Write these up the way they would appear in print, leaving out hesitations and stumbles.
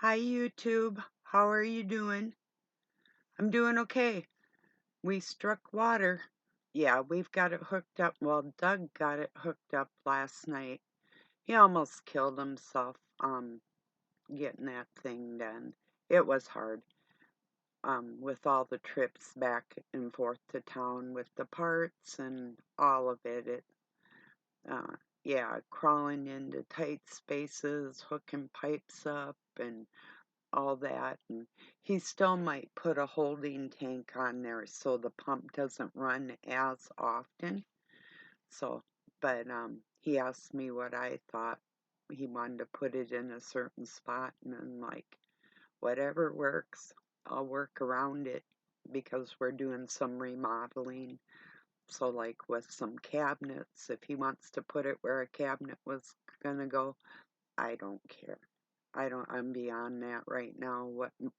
Hi YouTube, how are you doing? I'm doing okay. We struck water. Yeah, we've got it hooked up. Well, Doug got it hooked up last night. He almost killed himself getting that thing done. It was hard with all the trips back and forth to town with the parts and all of it. Uh, yeah, crawling into tight spaces, hooking pipes up and all that, and he still might put a holding tank on there so the pump doesn't run as often. So, but he asked me what I thought. He wanted to put it in a certain spot, and I'm like, whatever works, I'll work around it because we're doing some remodeling. So, like with some cabinets, if he wants to put it where a cabinet was gonna go, I don't care. I'm beyond that right now.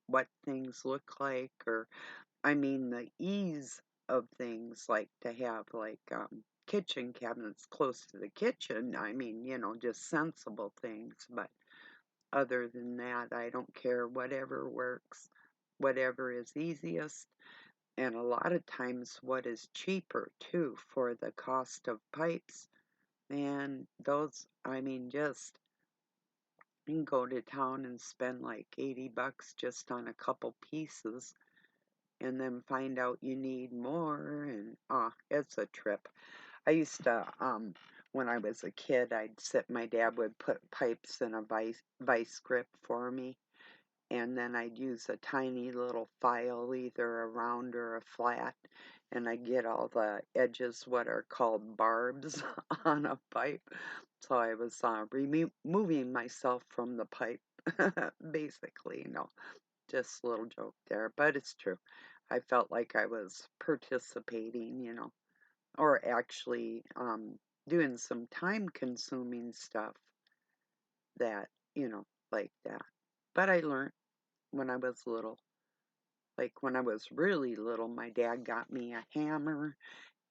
What things look like, or I mean the ease of things, like to have like kitchen cabinets close to the kitchen. I mean, just sensible things, but other than that, I don't care. Whatever works, whatever is easiest, and a lot of times what is cheaper too for the cost of pipes. And those, I mean, just you can go to town and spend like 80 bucks just on a couple pieces and then find out you need more, and it's a trip. I used to when I was a kid, my dad would put pipes in a vice grip for me, and then I'd use a tiny little file, either a round or a flat, and I'd get all the edges, what are called barbs, on a pipe. So I was removing myself from the pipe, basically. No, just a little joke there, but it's true. I felt like I was participating, or actually doing some time-consuming stuff that, like that. But I learned when I was little. Like when I was really little, my dad got me a hammer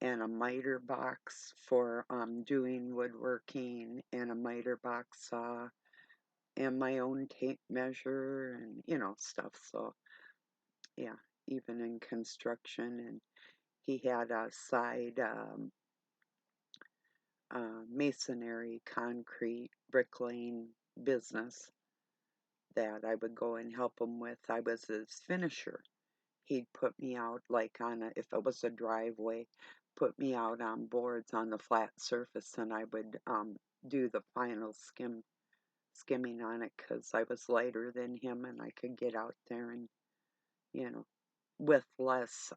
and a miter box for doing woodworking, and a miter box saw and my own tape measure and stuff. So yeah, even in construction, and he had a side masonry, concrete, bricklaying business that I would go and help him with. I was his finisher. He'd put me out like if it was a driveway, put me out on boards on the flat surface, and I would do the final skimming on it because I was lighter than him and I could get out there and, you know, with less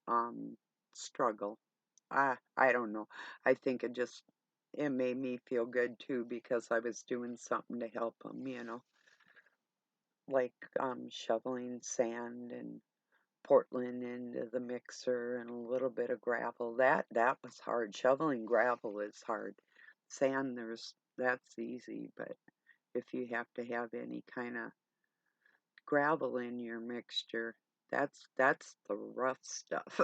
struggle. I don't know. I think it made me feel good too because I was doing something to help him, like shoveling sand and Portland into the mixer and a little bit of gravel. That was hard. Shoveling gravel is hard. Sand, that's easy, but if you have to have any kind of gravel in your mixture, that's the rough stuff,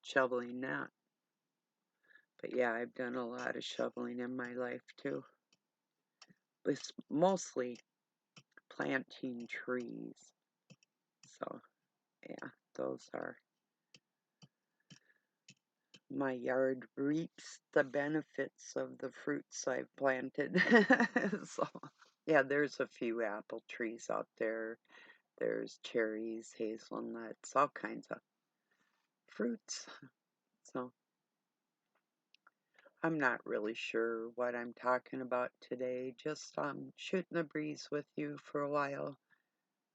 shoveling that. But yeah, I've done a lot of shoveling in my life too. It's mostly planting trees. So yeah, those are my yard reaps the benefits of the fruits I've planted. So, yeah, there's a few apple trees out there. There's cherries, hazelnuts, all kinds of fruits. So, I'm not really sure what I'm talking about today. Just shooting the breeze with you for a while.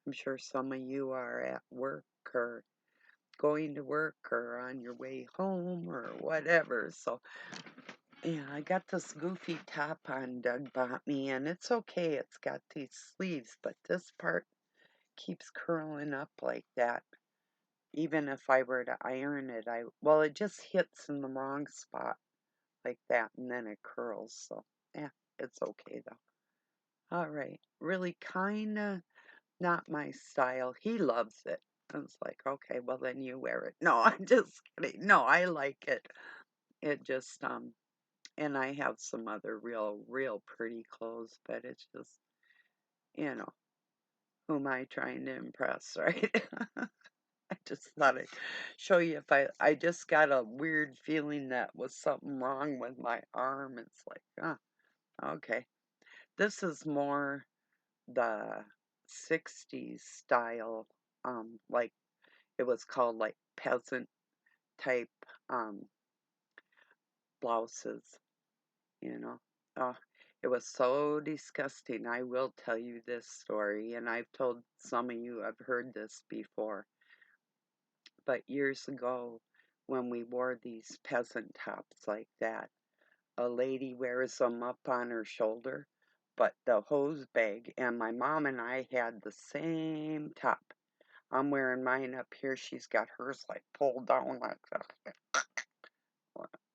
I'm sure some of you are at work or going to work or on your way home or whatever. So, yeah, I got this goofy top on Doug bought me, and it's okay. It's got these sleeves, but this part keeps curling up like that. Even if I were to iron it, well, it just hits in the wrong spot like that, and then it curls. So, yeah, it's okay though. All right, really kinda not my style. He loves it. I was like, okay, well then you wear it. No, I'm just kidding. No, I like it. It just and I have some other real pretty clothes, but it's just, you know, Who am I trying to impress, right? I just thought I'd show you if I just got a weird feeling that was something wrong with my arm. It's like, okay. This is more the 60s style, like it was called like peasant type um blouses, you know. Oh, it was so disgusting. I will tell you this story, and I've told some of you I've heard this before. But years ago, when we wore these peasant tops like that, a lady wears them up on her shoulder, but the hose bag, and my mom and I had the same top. I'm wearing mine up here. She's got hers like pulled down like that.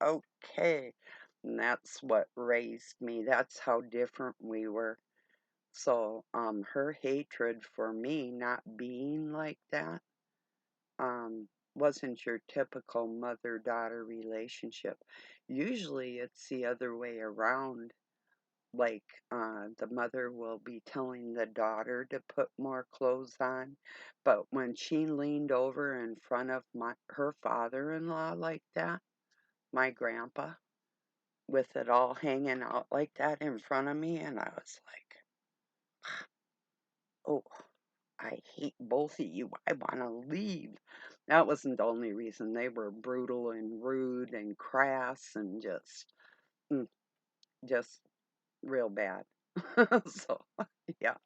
Okay. And that's what raised me. That's how different we were. So, her hatred for me not being like that, wasn't your typical mother-daughter relationship. Usually it's the other way around. Like, the mother will be telling the daughter to put more clothes on, but when she leaned over in front of her father-in-law like that, my grandpa, with it all hanging out like that in front of me, and I was like, oh, I hate both of you. I want to leave. That wasn't the only reason. They were brutal and rude and crass and mm, just real bad. So, yeah.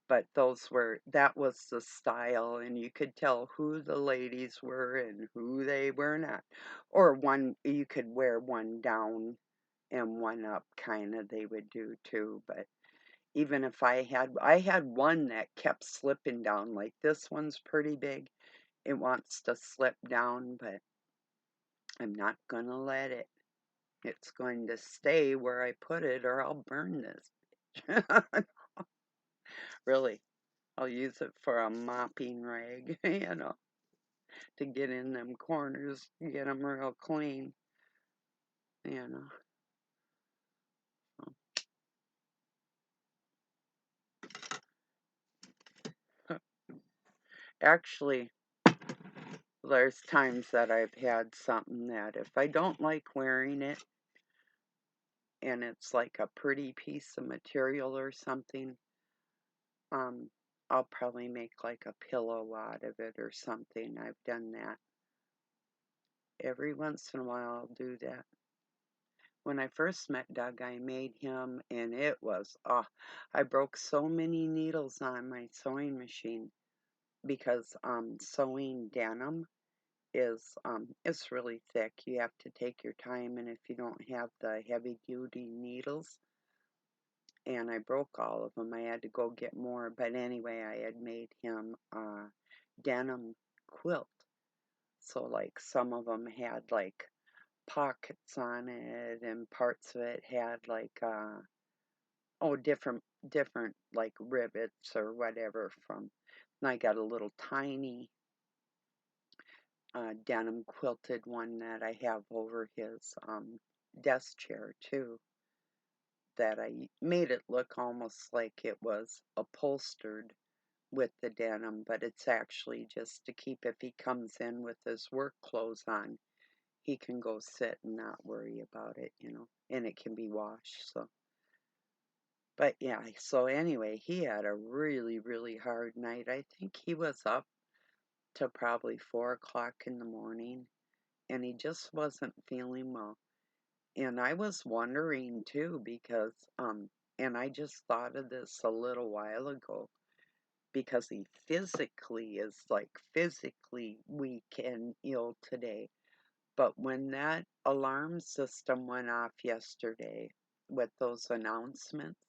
But that was the style, and you could tell who the ladies were and who they were not. Or you could wear one down and one up, kind of, they would do too. But even if I had one that kept slipping down, like this one's pretty big. It wants to slip down, but I'm not gonna let it. It's going to stay where I put it, or I'll burn this. Really, I'll use it for a mopping rag, to get in them corners, get them real clean, you know. Actually, there's times that I've had something that if I don't like wearing it and it's like a pretty piece of material or something, um, I'll probably make like a pillow out of it or something. I've done that. Every once in a while, I'll do that. When I first met Doug, I made him, and it was, I broke so many needles on my sewing machine because sewing denim is it's really thick. You have to take your time, and if you don't have the heavy duty needles, and I broke all of them, I had to go get more. But anyway, I had made him a denim quilt. So like some of them had like pockets on it, and parts of it had like different like rivets or whatever from. And I got a little tiny denim quilted one that I have over his desk chair too, that I made it look almost like it was upholstered with the denim, but it's actually just to keep, if he comes in with his work clothes on, he can go sit and not worry about it, and it can be washed. So, but yeah, so anyway, he had a really, really hard night. I think he was up till probably 4 o'clock in the morning, and he just wasn't feeling well. And I was wondering too, because, and I just thought of this a little while ago, because he physically is like physically weak and ill today. But when that alarm system went off yesterday with those announcements,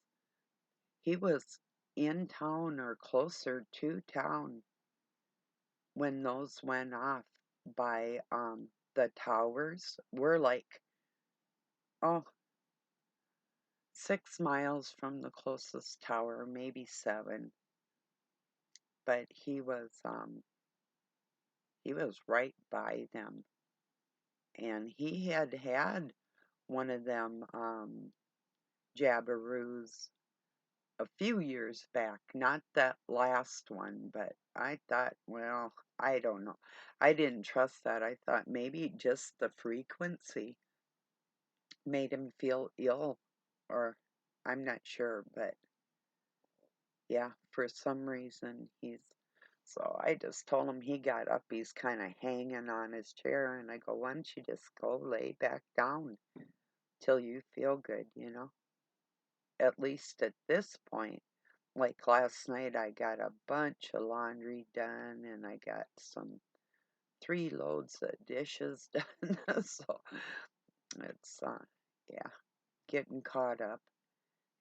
he was in town or closer to town when those went off by the towers. We're like, oh, 6 miles from the closest tower, maybe 7. But he was right by them, and he had had one of them jabberoos a few years back, not that last one, but I thought, well, I don't know. I didn't trust that. I thought maybe just the frequency made him feel ill, or I'm not sure, but yeah, for some reason so I just told him he got up, he's kind of hanging on his chair, and I go, why don't you just go lay back down till you feel good? At least at this point. Like last night, I got a bunch of laundry done, and I got 3 loads of dishes done. So it's, yeah, getting caught up.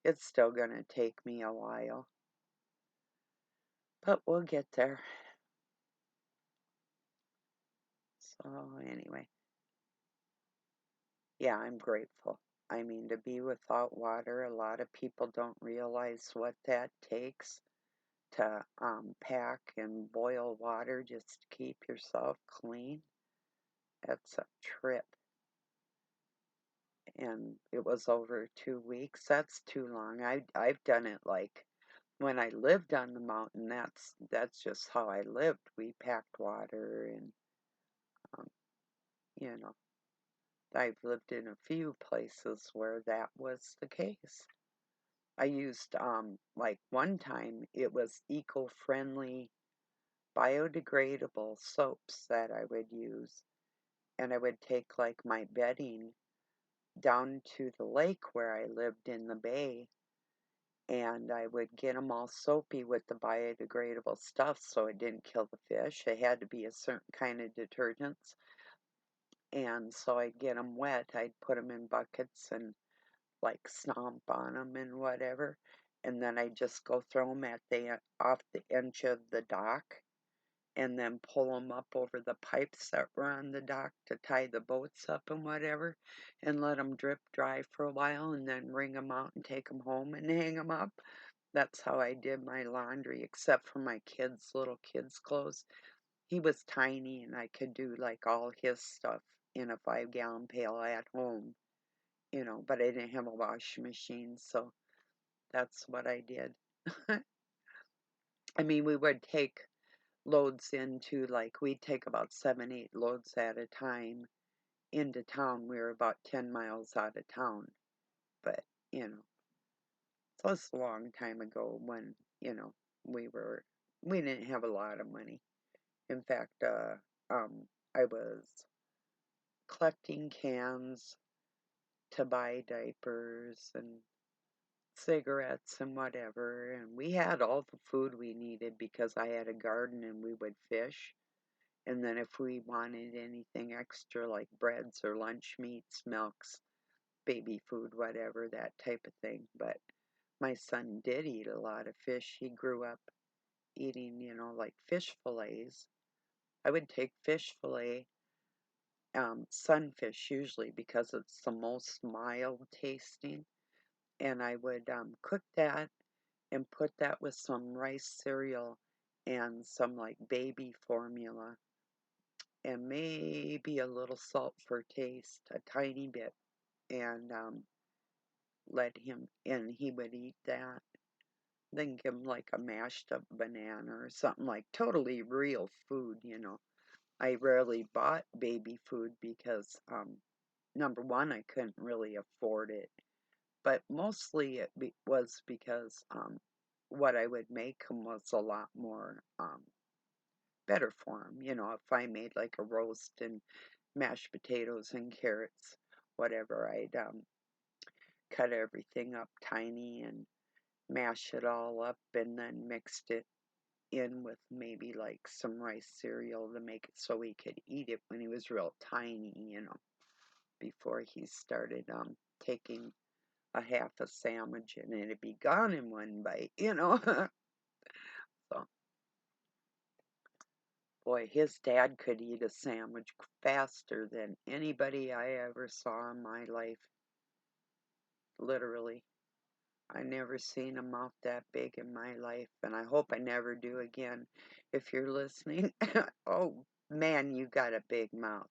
It's still gonna take me a while, but we'll get there. So anyway, yeah, I'm grateful. I mean, to be without water, a lot of people don't realize what that takes to pack and boil water just to keep yourself clean. That's a trip. And it was over 2 weeks. That's too long. I've done it like when I lived on the mountain. That's just how I lived. We packed water, and um, you know, I've lived in a few places where that was the case. I used like one time it was eco-friendly, biodegradable soaps that I would use, and I would take like my bedding down to the lake where I lived in the bay, and I would get them all soapy with the biodegradable stuff so it didn't kill the fish. It had to be a certain kind of detergents, and so I'd get them wet. I'd put them in buckets and like stomp on them and whatever, and then I'd just go throw them at the off the edge of the dock, and then pull them up over the pipes that were on the dock to tie the boats up and whatever, and let them drip dry for a while, and then wring them out and take them home and hang them up. That's how I did my laundry, except for my little kids' clothes. He was tiny, and I could do like all his stuff in a 5-gallon pail at home, but I didn't have a washing machine, so that's what I did. I mean, we would take loads into, like, we'd take about 7, 8 loads at a time into town. We were about 10 miles out of town, but, you know, so it's a long time ago when, you know, we were, we didn't have a lot of money. In fact, I was collecting cans to buy diapers and cigarettes and whatever, and we had all the food we needed because I had a garden and we would fish. And then if we wanted anything extra like breads or lunch meats, milks, baby food, whatever, that type of thing. But my son did eat a lot of fish. He grew up eating, like fish fillets. I would take fish fillet, sunfish usually because it's the most mild tasting, and I would cook that and put that with some rice cereal and some like baby formula and maybe a little salt for taste, a tiny bit, and let him, and he would eat that. Then give him like a mashed up banana or something, like totally real food. I rarely bought baby food because, number one, I couldn't really afford it, but mostly was because what I would make him was a lot more better for him. If I made like a roast and mashed potatoes and carrots, whatever, I'd cut everything up tiny and mash it all up and then mixed it in with maybe like some rice cereal to make it so he could eat it when he was real tiny, before he started taking a half a sandwich and it'd be gone in one bite. So, boy, his dad could eat a sandwich faster than anybody I ever saw in my life. Literally. I never seen a mouth that big in my life, and I hope I never do again. If you're listening, oh man, you got a big mouth.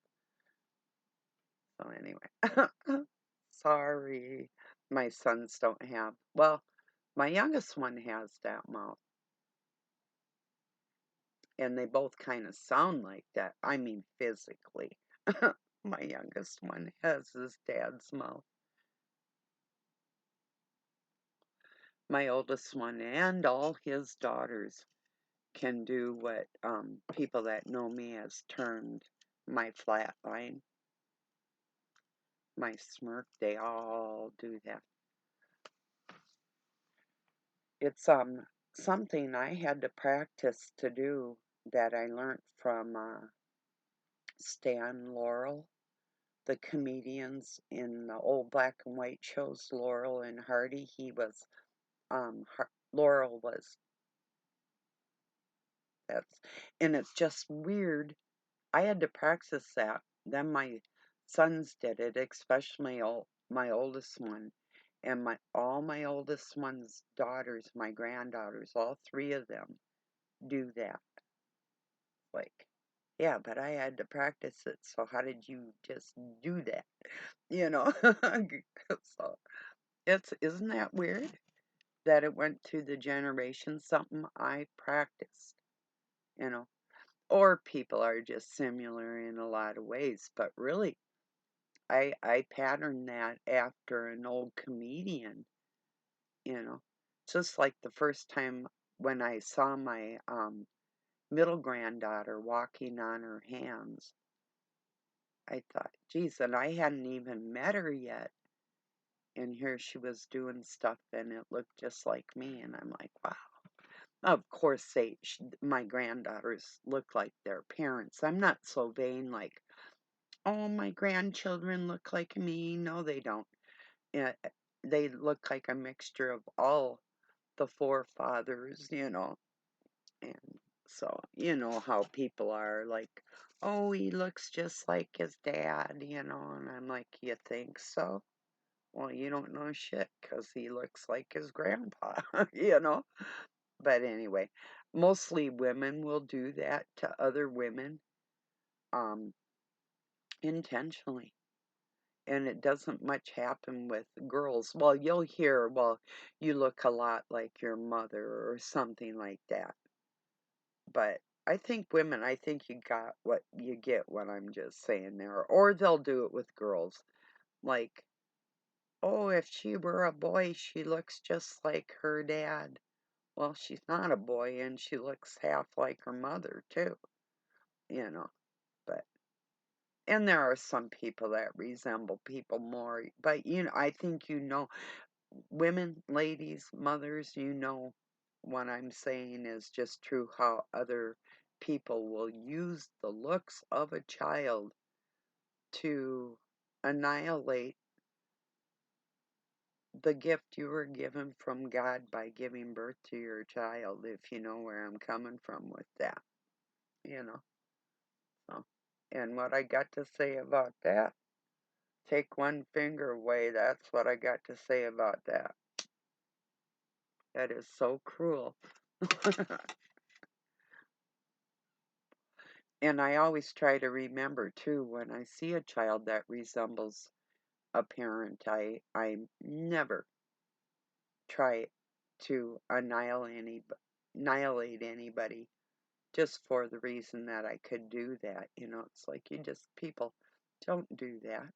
So anyway, sorry, my sons don't have. Well, My youngest one has that mouth, and they both kind of sound like that. I mean, physically. My youngest one has his dad's mouth. My oldest one and all his daughters can do what people that know me has termed my flat line, my smirk. They all do that. It's something I had to practice to do that I learned from Stan Laurel, the comedians in the old black and white shows, Laurel and Hardy. He was Laurel was that's and it's just weird. I had to practice that. Then my sons did it, especially my oldest one, and all my oldest one's daughters, my granddaughters, all three of them do that. Like, yeah, but I had to practice it. So how did you just do that? You know, so isn't that weird that it went through the generations? Something I practiced, you know, or people are just similar in a lot of ways, but really I patterned that after an old comedian, you know. Just like the first time when I saw my middle granddaughter walking on her hands, I thought, geez, and I hadn't even met her yet. And here she was doing stuff and it looked just like me. And I'm like, wow. Of course, my granddaughters look like their parents. I'm not so vain like, oh, my grandchildren look like me. No, they don't. Yeah, they look like a mixture of all the forefathers, you know. And so, you know how people are like, oh, he looks just like his dad, you know. And I'm like, you think so? Well, you don't know shit because he looks like his grandpa, you know. But anyway, mostly women will do that to other women um, intentionally. And it doesn't much happen with girls. Well, you'll hear, well, you look a lot like your mother or something like that. But I think women, I think you got what you get what I'm just saying there. Or they'll do it with girls. Like, oh, if she were a boy, she looks just like her dad. Well, she's not a boy and she looks half like her mother, too, you know. But and there are some people that resemble people more, but I think women, ladies, mothers, what I'm saying is just true how other people will use the looks of a child to annihilate the gift you were given from God by giving birth to your child, if you know where I'm coming from with that, you know. So, and what I got to say about that, take one finger away, that's what I got to say about that. That is so cruel. And I always try to remember too when I see a child that resembles a parent, I never try to annihilate anybody just for the reason that I could do that. It's like people don't do that.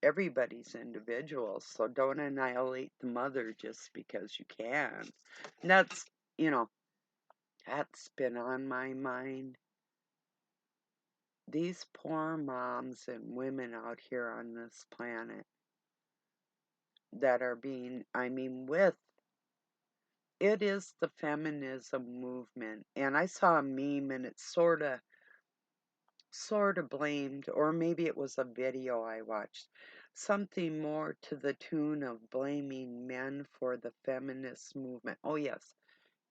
Everybody's individual, so don't annihilate the mother just because you can. And you know, that's been on my mind. These poor moms and women out here on this planet that are it is the feminism movement. And I saw a meme and it sort of blamed, or maybe it was a video I watched, something more to the tune of blaming men for the feminist movement. Oh, yes,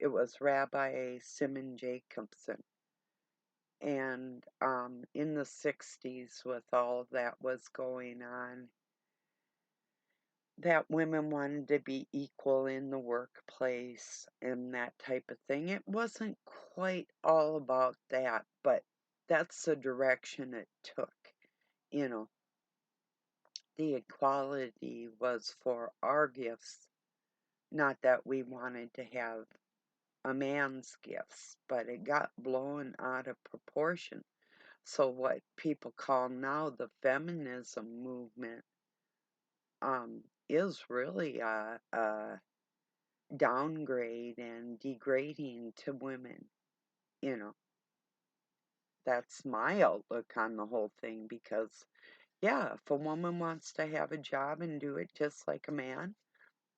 it was Rabbi Simon Jacobson. And in the 60s, with all that was going on, that women wanted to be equal in the workplace and that type of thing. It wasn't quite all about that, but that's the direction it took. You know, the equality was for our gifts, Not that we wanted to have a man's gifts, but it got blown out of proportion. So what people call now the feminism movement is really a downgrade and degrading to women. You know, that's my outlook on the whole thing because, yeah, if a woman wants to have a job and do it just like a man,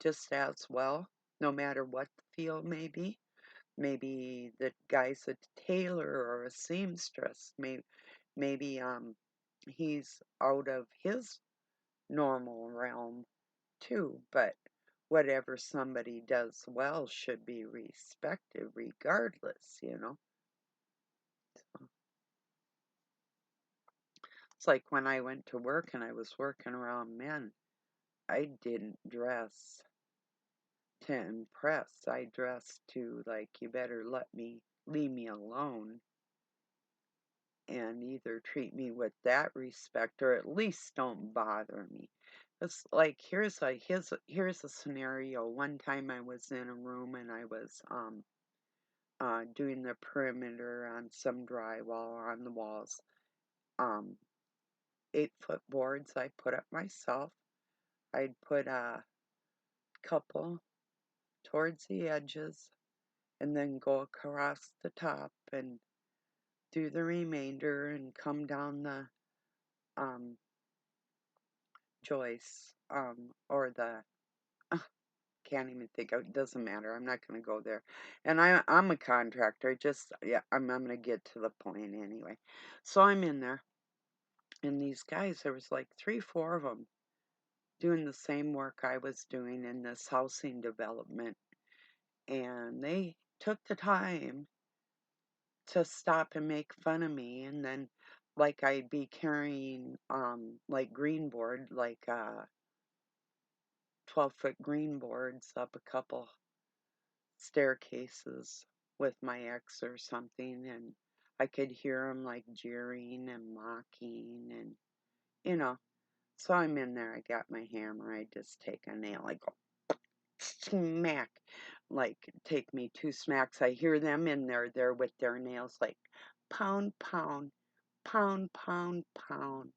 just as well, no matter what the field may be, maybe the guy's a tailor or a seamstress, maybe he's out of his normal realm too, but whatever somebody does well should be respected regardless, you know. So it's like when I went to work and I was working around men, I didn't dress to impress. I dressed to, like, you better leave me alone and either treat me with that respect or at least don't bother me. It's like here's a scenario. One time I was in a room and I was doing the perimeter on some drywall on the walls. Um 8-foot boards I put up myself. I'd put a couple towards the edges and then go across the top and do the remainder and come down the um joists or the can't even think of it. Doesn't matter. I'm not going to go there. And I'm a contractor. Just yeah, I'm going to get to the point anyway. So I'm in there, and these guys, there was like 3, 4 of them doing the same work I was doing in this housing development, and they took the time to stop and make fun of me, and then like I'd be carrying like green board, like 12-foot green boards up a couple staircases with my ex or something, and I could hear him like jeering and mocking, and you know. So I'm in there. I got my hammer. I just take a nail. I go smack, like take me 2 smacks. I hear them in there with their nails, like pound, pound, pound, pound, pound,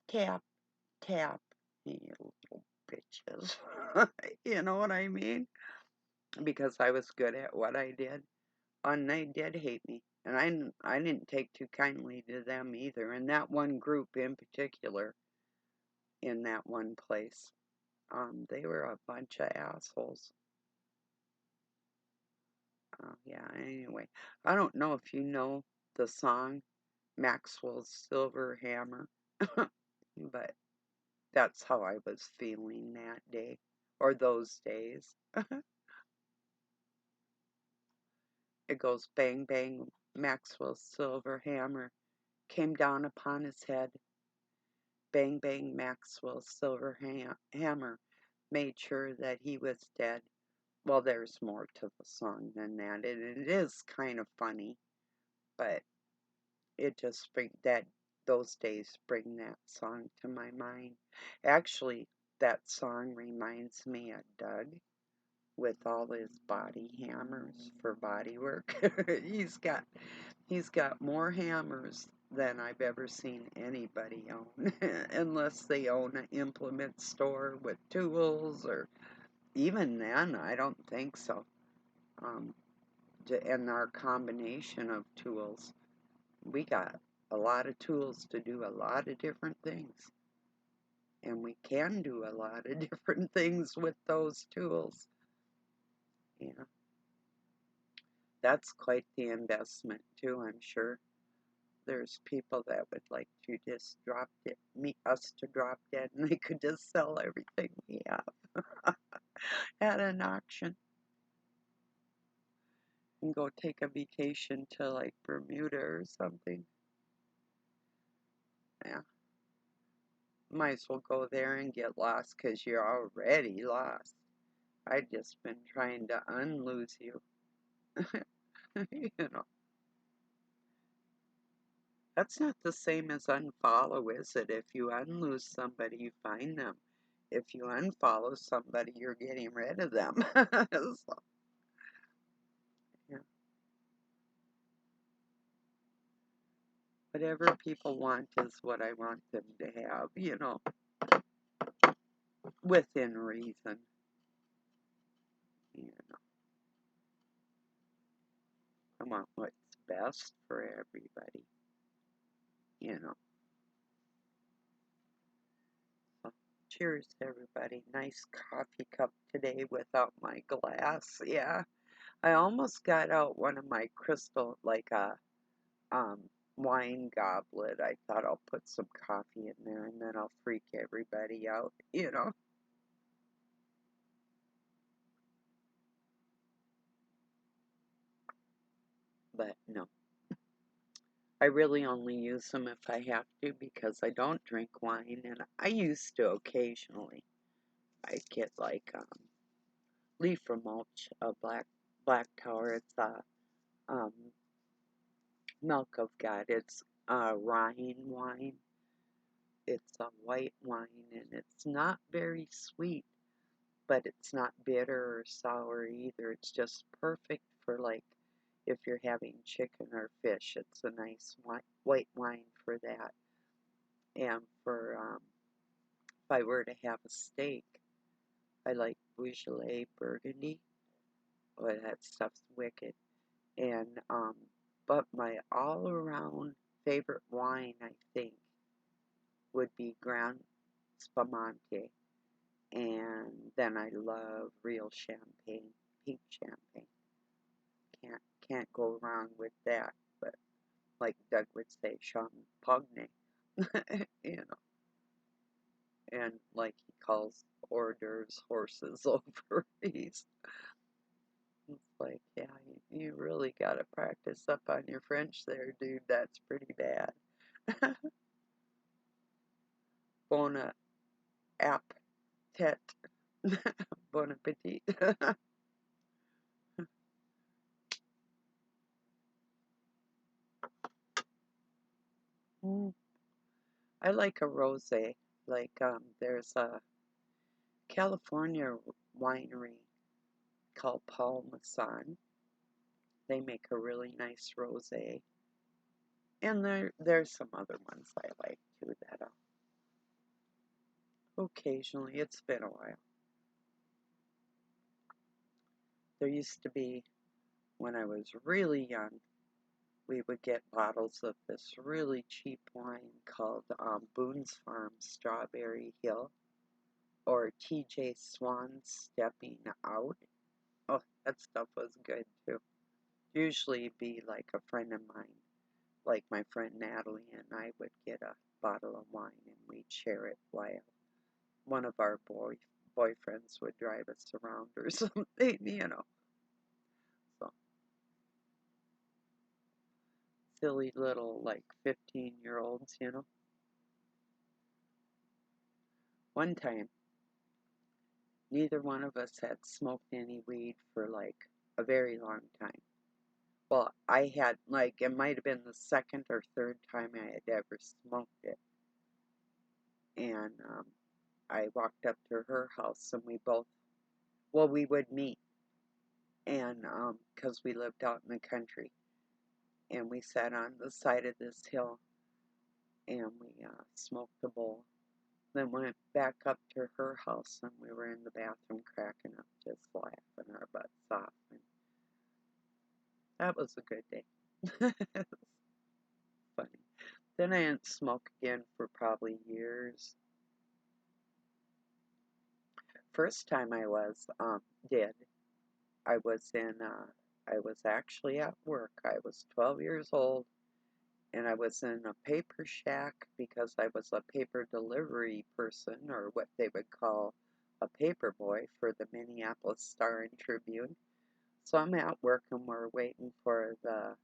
tap, tap. You little bitches. You know what I mean? Because I was good at what I did. And they did hate me. And I didn't take too kindly to them either. And that one group in particular, in that one place, they were a bunch of assholes. Yeah, anyway. I don't know if you know the song Maxwell's Silver Hammer, but that's how I was feeling that day, or those days. It goes bang, bang, Maxwell's silver hammer came down upon his head. Bang, bang, Maxwell's silver hammer made sure that he was dead. Well, there's more to the song than that. It is kind of funny, but it just those days bring that song to my mind. Actually, that song reminds me of Doug with all his body hammers for body work. He's got more hammers than I've ever seen anybody own, unless they own an implement store with tools, or even then, I don't think so. Um, and our combination of tools, we got a lot of tools to do a lot of different things, and we can do a lot of different things with those tools. Yeah, that's quite the investment too, I'm sure. There's people that would like to just us to drop dead, and they could just sell everything we have at an auction and go take a vacation to like Bermuda or something. Yeah, might as well go there and get lost because you're already lost. I've just been trying to unlose you. You know, that's not the same as unfollow, is it? If you unlose somebody, you find them. if you unfollow somebody, you're getting rid of them. So, yeah. Whatever people want is what I want them to have, within reason. You know, I want what's best for everybody, you know. So, cheers, everybody. Nice coffee cup today without my glass. Yeah. I almost got out one of my crystal, like a um, wine goblet. I thought I'll put some coffee in there and then I'll freak everybody out. But no, I really only use them if I have to because I don't drink wine, and I used to occasionally. I get like leaf from mulch, a black tower. It's a um, milk of God. It's Rhine wine. It's a white wine, and it's not very sweet, but it's not bitter or sour either. It's just perfect for like if you're having chicken or fish. It's a nice white wine for that. And for if I were to have a steak, I like Beaujolais Burgundy. Boy, that stuff's wicked. And but my all-around favorite wine, I think, would be Grand Spumante. And then I love real champagne, pink champagne. Can't go wrong with that. But like Doug would say, champagne, you know. And like he calls hors d'oeuvres horses over. It's like, yeah, you really got to practice up on your French there, dude. That's pretty bad. Bon appetit. Bon appetit. Mm, I like a rosé. Like, there's a California winery called Paul Masson. They make a really nice rosé. And there's some other ones I like too that occasionally, it's been a while. There used to be, when I was really young, we would get bottles of this really cheap wine called Boone's Farm Strawberry Hill or TJ Swan Stepping Out. Oh, that stuff was good too. Usually be like a friend of mine, like my friend Natalie and I would get a bottle of wine and we'd share it while one of our boyfriends would drive us around or something. So silly little like 15-year-olds. One time, neither one of us had smoked any weed for like a very long time. Well, I had like it might have been the second or third time I had ever smoked it. And I walked up to her house and we would meet and because we lived out in the country and we sat on the side of this hill and we smoked a bowl. Then went back up to her house and we were in the bathroom cracking up, just laughing our butts off. And that was a good day. Funny. Then I didn't smoke again for probably years. First time I did, I was I was actually at work. I was 12 years old and I was in a paper shack because I was a paper delivery person, or what they would call a paper boy for the Minneapolis Star and Tribune. So I'm at work and we're waiting for the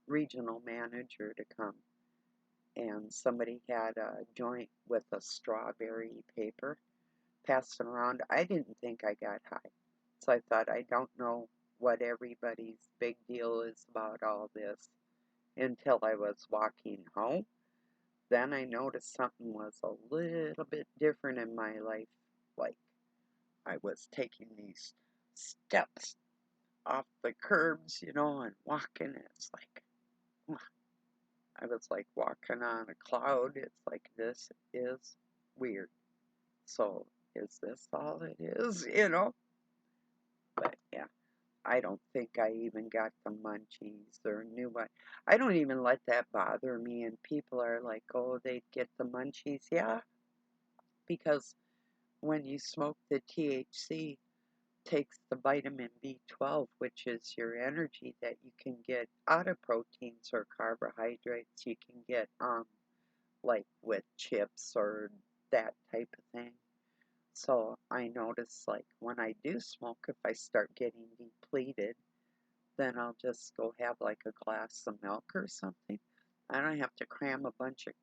regional manager to come. And somebody had a joint with a strawberry paper passing around. I didn't think I got high. So I thought, I don't know what everybody's big deal is about all this until I was walking home. then I noticed something was a little bit different in my life. Like, I was taking these steps off the curbs, and walking. It's like, I was like walking on a cloud. It's like, this is weird. So, is this all it is, But yeah, I don't think I even got the munchies or knew what. I don't even let that bother me. And people are like, oh, they'd get the munchies. Yeah, because when you smoke, the THC takes the vitamin B12, which is your energy that you can get out of proteins or carbohydrates. You can get like with chips or that type of thing. So I notice like when I do smoke, if I start getting depleted, then I'll just go have like a glass of milk or something. I don't have to cram a bunch of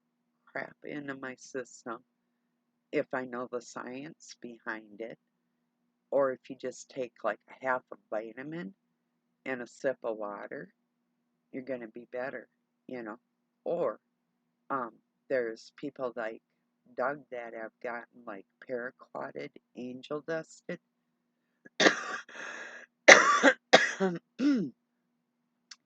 crap into my system if I know the science behind it. Or if you just take like a half a vitamin and a sip of water, you're going to be better. Or um, there's people like Doug that have gotten like paraquated, angel dusted.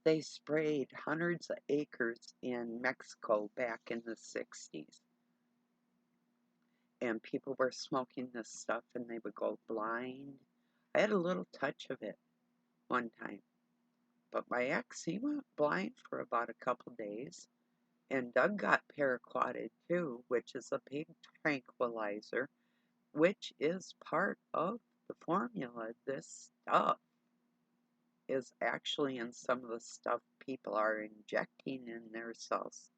They sprayed hundreds of acres in Mexico back in the 60s. And people were smoking this stuff and they would go blind. I had a little touch of it one time. But my ex, he went blind for about a couple days. And Doug got paraquated too, which is a big tranquilizer, which is part of the formula. This stuff is actually in some of the stuff people are injecting in their cells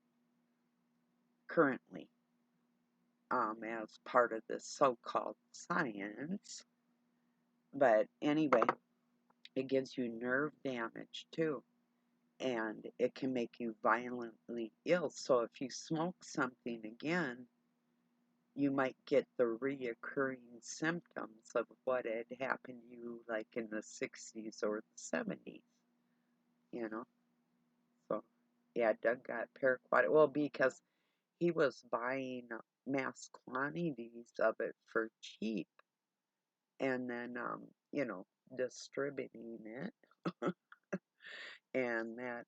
currently, as part of this so-called science. But anyway, it gives you nerve damage too, and it can make you violently ill. So if you smoke something again, you might get the reoccurring symptoms of what had happened to you like in the 60s or the 70s, you know? So, yeah, Doug got paraquat. Well, because he was buying mass quantities of it for cheap and then, distributing it. And that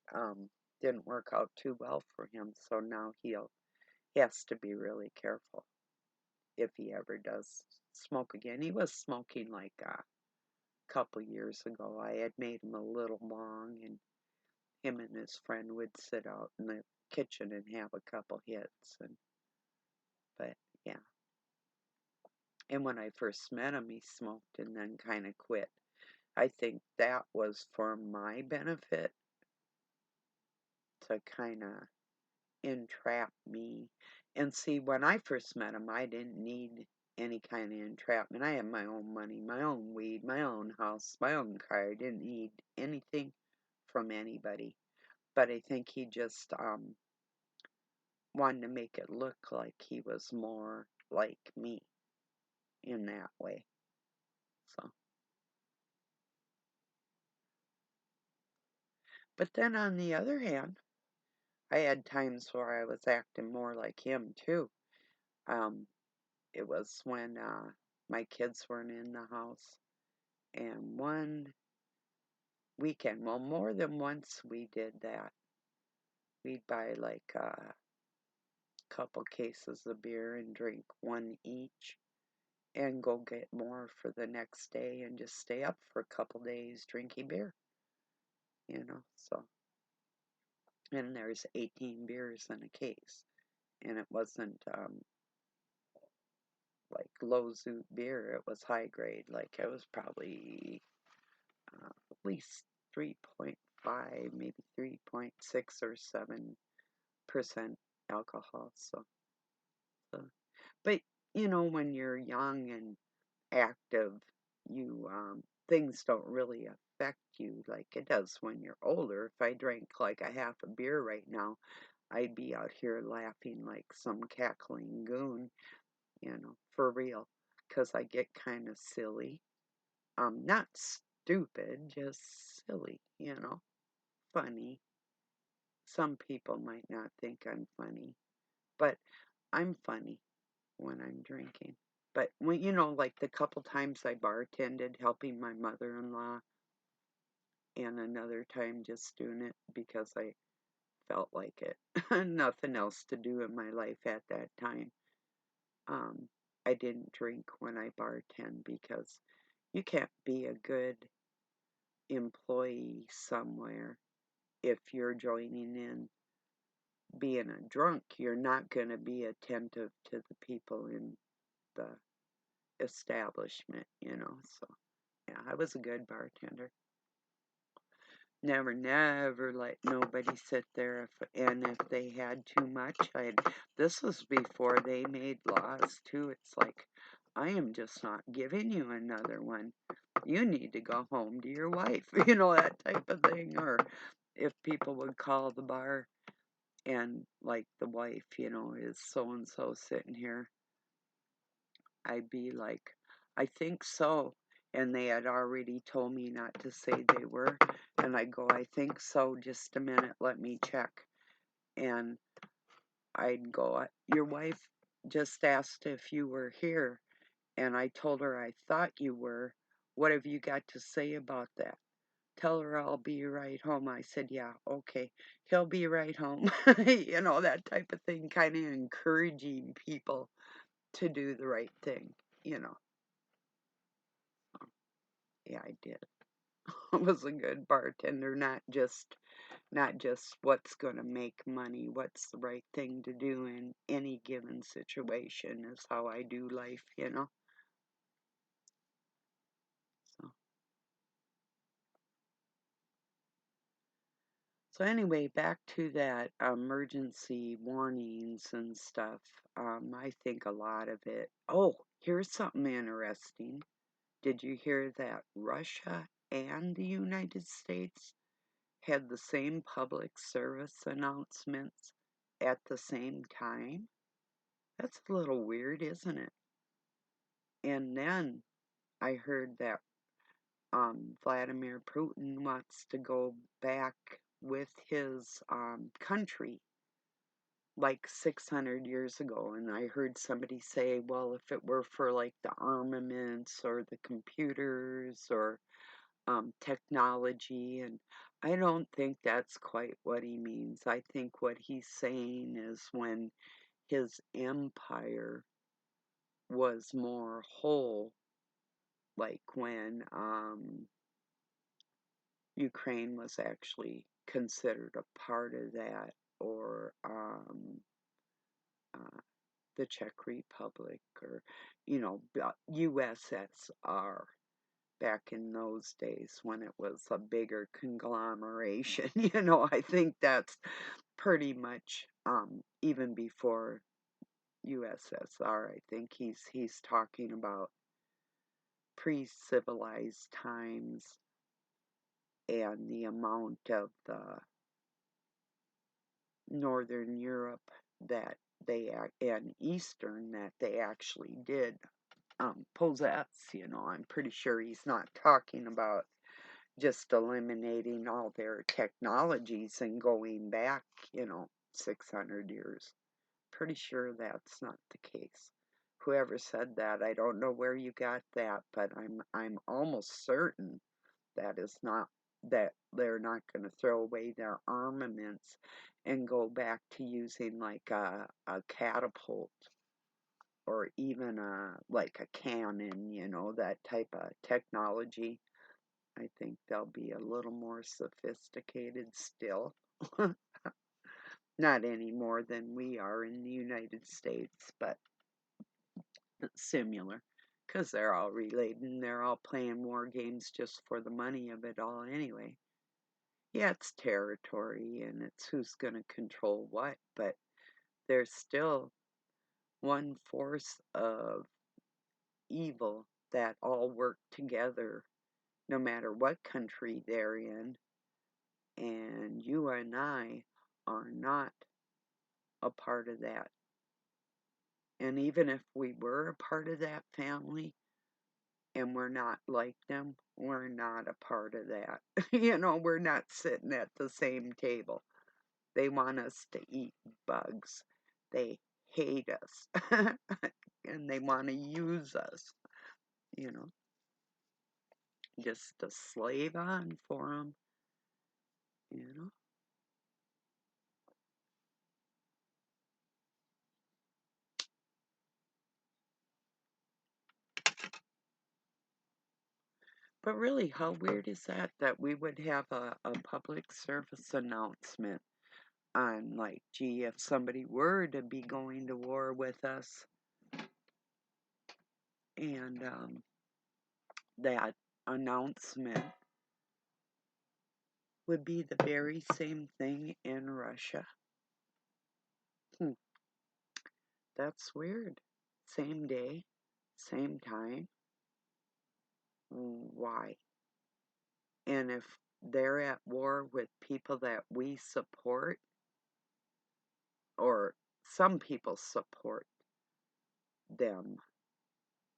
didn't work out too well for him. So now he has to be really careful if he ever does smoke again. He was smoking like a couple years ago. I had made him a little bong, and him and his friend would sit out in the kitchen and have a couple hits. But yeah. And when I first met him, he smoked and then kind of quit. I think that was for my benefit to kind of entrap me. And see, when I first met him, I didn't need any kind of entrapment. I had my own money, my own weed, my own house, my own car. I didn't need anything from anybody. But I think he just wanted to make it look like he was more like me in that way. So, but then on the other hand, I had times where I was acting more like him too. Um, it was when my kids weren't in the house, and one weekend, well, more than once we did that. We'd buy like a couple cases of beer and drink one each, and go get more for the next day, and just stay up for a couple days drinking beer. So, and there's 18 beers in a case, and it wasn't like low zoot beer, it was high grade. Like it was probably at least 3.5, maybe 3.6 or 7% alcohol. So but when you're young and active, you things don't really affect you like it does when you're older. If I drank like a half a beer right now, I'd be out here laughing like some cackling goon, for real, because I get kind of silly. Not stupid, just silly, funny. Some people might not think I'm funny, But I'm funny when I'm drinking. But when like the couple times I bartended helping my mother-in-law, and another time just doing it because I felt like it. Nothing else to do in my life at that time. Um, I didn't drink when I bartend because you can't be a good employee somewhere if you're joining in being a drunk. You're not going to be attentive to the people in the establishment. So, yeah, I was a good bartender. Never let nobody sit there and if they had too much, this was before they made laws too. It's like, I am just not giving you another one. You need to go home to your wife, that type of thing. Or if people would call the bar and like the wife, is so and so sitting here, I'd be like, I think so. And they had already told me not to say they were. And I go, I think so. Just a minute. Let me check. And I'd go, your wife just asked if you were here. And I told her I thought you were. What have you got to say about that? Tell her I'll be right home. I said, yeah, okay. He'll be right home. That type of thing, kind of encouraging people to do the right thing. Yeah, I did. I was a good bartender, not just what's going to make money, what's the right thing to do in any given situation is how I do life. So, so anyway, back to that emergency warnings and stuff. I think a lot of it. Oh, here's something interesting. Did you hear that Russia and the United States had the same public service announcements at the same time? That's a little weird, isn't it? And then I heard that Vladimir Putin wants to go back with his country like 600 years ago. And I heard somebody say, well, if it were for like the armaments or the computers or technology, and I don't think that's quite what he means. I think what he's saying is when his empire was more whole, like when Ukraine was actually considered a part of that, or uh, the Czech Republic, or USSR back in those days when it was a bigger conglomeration. I think that's pretty much even before USSR. I think he's talking about pre-civilized times and the amount of the Northern Europe that and Eastern that they actually did possess. I'm pretty sure he's not talking about just eliminating all their technologies and going back, 600 years. Pretty sure that's not the case. Whoever said that, I don't know where you got that, but I'm almost certain that is not that they're not going to throw away their armaments and go back to using like a catapult or even like a cannon, that type of technology. I think they'll be a little more sophisticated still. Not any more than we are in the United States, but similar. Because they're all related and they're all playing war games just for the money of it all anyway. Yeah, it's territory and it's who's going to control what, but there's still one force of evil that all work together no matter what country they're in. And you and I are not a part of that. And even if we were a part of that family and we're not like them, we're not a part of that. We're not sitting at the same table. They want us to eat bugs. They hate us and they want to use us, you know, just a slave on for them, you know. But really, how weird is that we would have a public service announcement on, like, gee, if somebody were to be going to war with us, and that announcement would be the very same thing in Russia. Hmm, that's weird. Same day, same time. Why? And if they're at war with people that we support, or some people support them,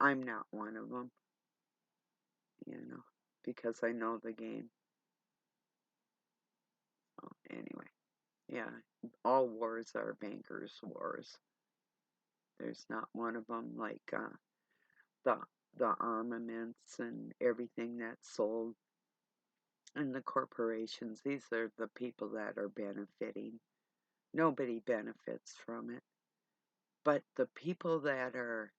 I'm not one of them, you know, because I know the game. Oh, anyway, yeah, all wars are bankers' wars. There's not one of them like the the armaments and everything that's sold, and the corporations. These are the people that are benefiting. Nobody benefits from it. But the people that are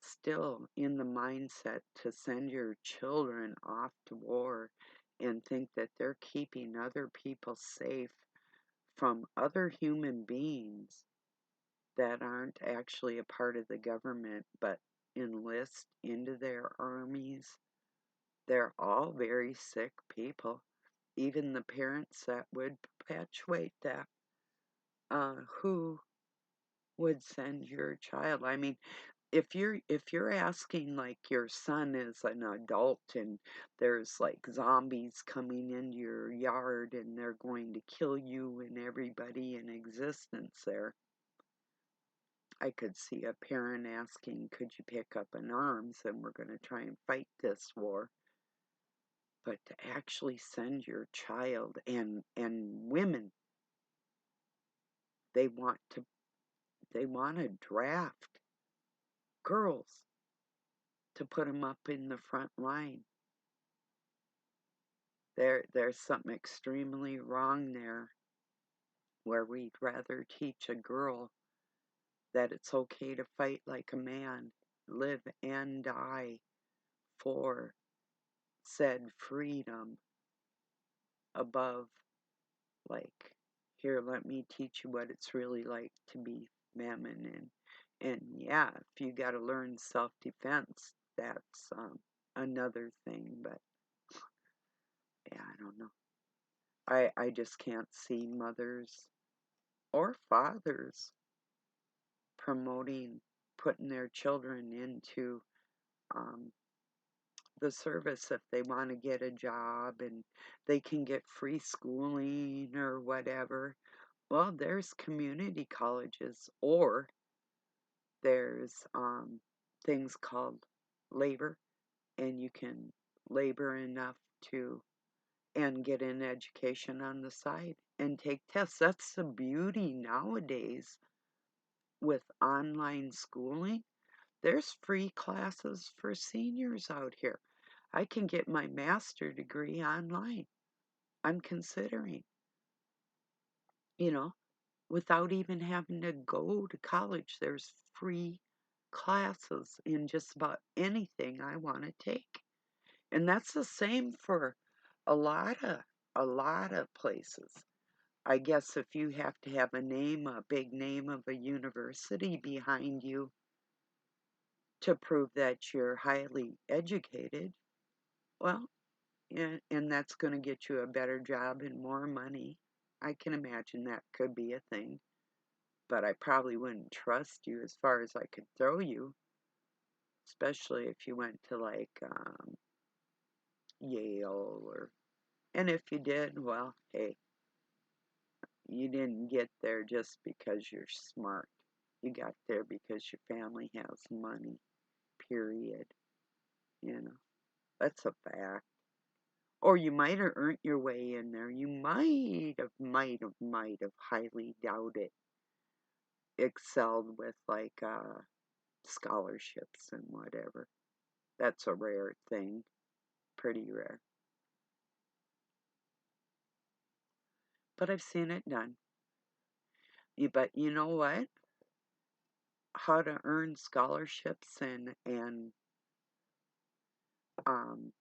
still in the mindset to send your children off to war and think that they're keeping other people safe from other human beings that aren't actually a part of the government but enlist into their armies, they're all very sick people. Even the parents that would perpetuate that, who would send your child. I mean, if you're asking, like, your son is an adult and there's like zombies coming into your yard and they're going to kill you and everybody in existence there, I could see a parent asking, could you pick up an arms and we're going to try and fight this war. But to actually send your child, and women, they want to they want to draft girls to put them up in the front line. There's something extremely wrong there, where we'd rather teach a girl that it's okay to fight like a man, live and die for said freedom, above, like, here, let me teach you what it's really like to be feminine. And yeah, if you got to learn self-defense, that's another thing. But yeah, I don't know. I just can't see mothers or fathers promoting putting their children into um, the service if they want to get a job and they can get free schooling or whatever. Well, there's community colleges, or there's things called labor, and you can labor enough to and get an education on the side and take tests. That's the beauty nowadays with online schooling. There's free classes for seniors out here. I can get my master's degree online. I'm considering, you know, without even having to go to college. There's free classes in just about anything I want to take. And that's the same for a lot of a lot of places. I guess if you have to have a name, a big name of a university behind you to prove that you're highly educated, well, and that's going to get you a better job and more money. I can imagine that could be a thing, but I probably wouldn't trust you as far as I could throw you, especially if you went to, like, Yale, or, and if you did, well, hey, you didn't get there just because you're smart. You got there because your family has money, period. You know, that's a fact. Or you might have earned your way in there. You might have, highly doubt it. excelled with like scholarships and whatever. That's a rare thing, pretty rare. But I've seen it done. But you know what? How to earn scholarships and um,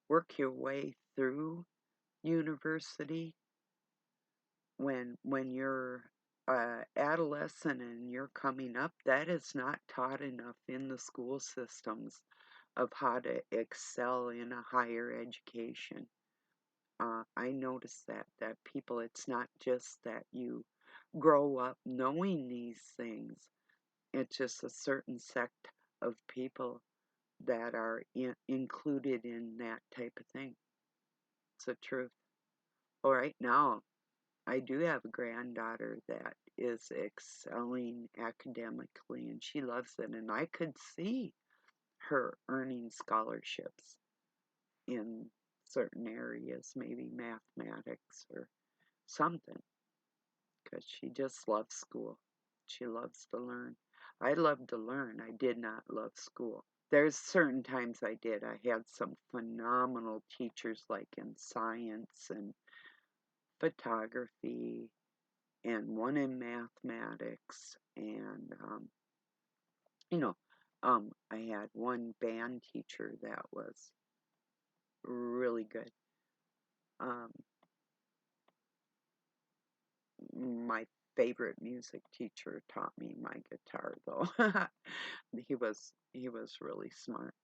work your way through university when you're adolescent and you're coming up, that is not taught enough in the school systems of how to excel in a higher education. I notice that people, it's not just that you grow up knowing these things. It's just a certain sect of people that are included in that type of thing. It's the truth. Well, right now, I do have a granddaughter that is excelling academically and she loves it. And I could see her earning scholarships in certain areas, maybe mathematics or something, because she just loves school. She loves to learn. I love to learn. I did not love school. There's certain times I did. I had some phenomenal teachers like in science and photography and one in mathematics and you know I had one band teacher that was really good. um, my favorite music teacher taught me my guitar though. He was really smart.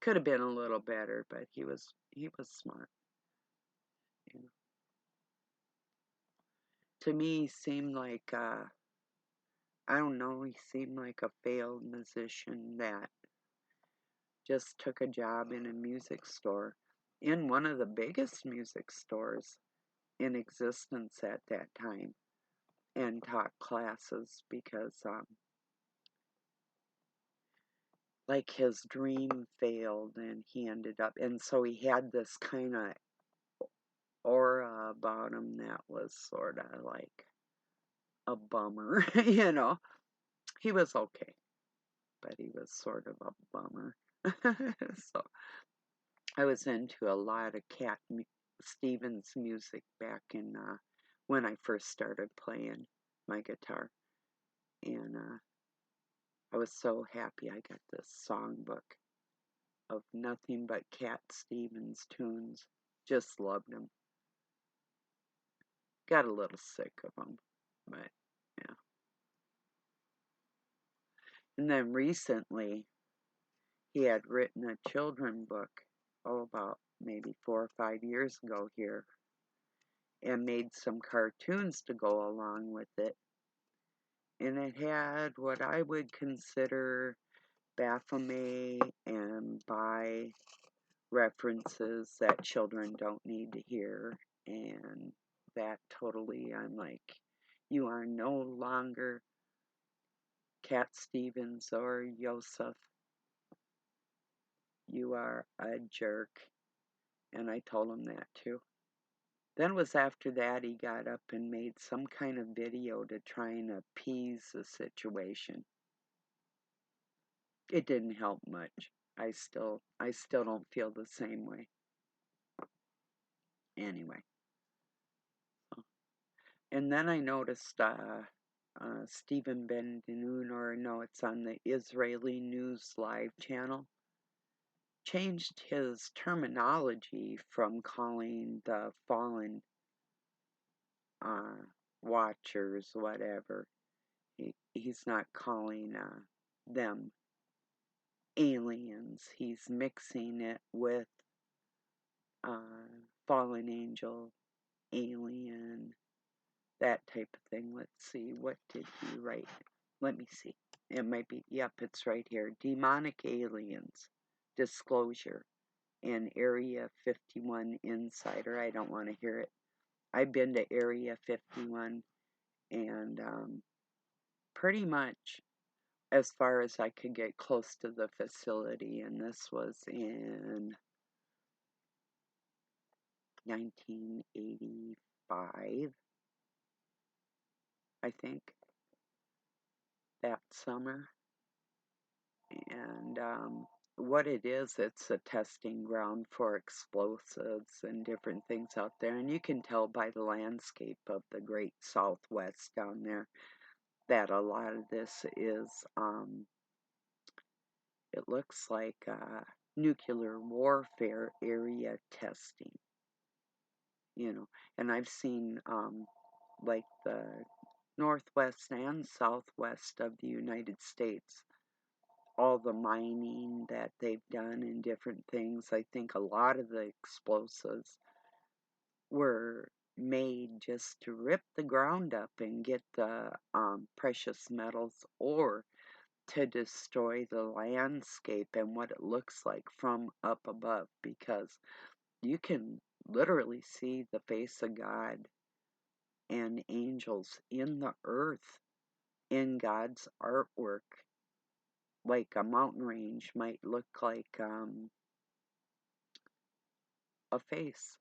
Could have been a little better, but he was smart. You know. To me he seemed like I don't know, he seemed like a failed musician that just took a job in a music store, in one of the biggest music stores in existence at that time, and taught classes because, like, his dream failed and he ended up, and so he had this kind of aura about him that was sort of like a bummer, you know. He was okay, but he was sort of a bummer. So I was into a lot of Cat Stevens music back in when I first started playing my guitar, and I was so happy I got this songbook of nothing but Cat Stevens tunes. Just loved them. Got a little sick of them, but yeah. And then recently, he had written a children book, about maybe 4 or 5 years ago here, and made some cartoons to go along with it. And it had what I would consider Baphomet and bi references that children don't need to hear. And that totally, I'm like, you are no longer Cat Stevens or Yosef. You are a jerk. And I told him that too. Then it was after that he got up and made some kind of video to try and appease the situation. It didn't help much. I still don't feel the same way. Anyway. And then I noticed Stephen Ben-Dinoon, or no, it's on the Israeli News Live channel, changed his terminology from calling the fallen uh, watchers, whatever. He's not calling them aliens. He's mixing it with fallen angel, alien, that type of thing. Let's see, what did he write? Let me see. It might be, yep, it's right here. Demonic aliens, disclosure, and Area 51 insider. I don't want to hear it. I've been to Area 51 and pretty much as far as I could get close to the facility, and this was in 1985. I think, that summer. And what it is, it's a testing ground for explosives and different things out there. And you can tell by the landscape of the great Southwest down there that a lot of this is, it looks like nuclear warfare area testing, you know. And I've seen like the northwest and southwest of the United States, all the mining that they've done and different things. I think a lot of the explosives were made just to rip the ground up and get the precious metals, or to destroy the landscape and what it looks like from up above, because you can literally see the face of God and angels in the earth in God's artwork. Like a mountain range might look like a face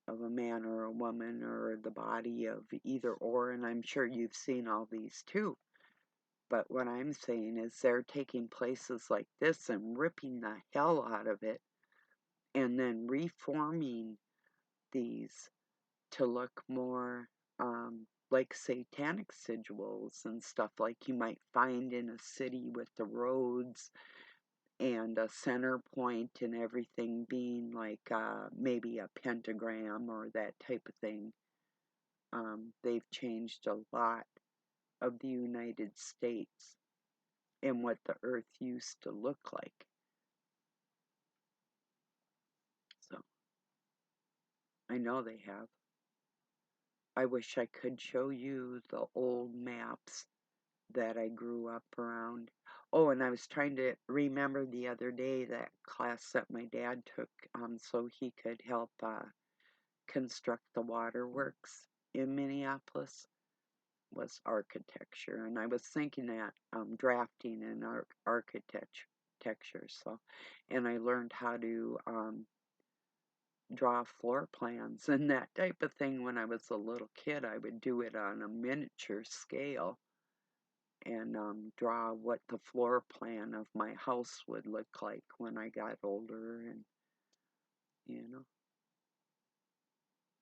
of a man or a woman, or the body of either or, and I'm sure you've seen all these too. But what I'm saying is they're taking places like this and ripping the hell out of it and then reforming these to look more like satanic sigils and stuff like you might find in a city, with the roads and a center point and everything being like maybe a pentagram or that type of thing. They've changed a lot of the United States and what the earth used to look like. So I know they have. I wish I could show you the old maps that I grew up around. Oh, and I was trying to remember the other day that class that my dad took so he could help construct the waterworks in Minneapolis, was architecture. And I was thinking that drafting and architecture. So, and I learned how to draw floor plans and that type of thing when I was a little kid. I would do it on a miniature scale and draw what the floor plan of my house would look like when I got older, and you know,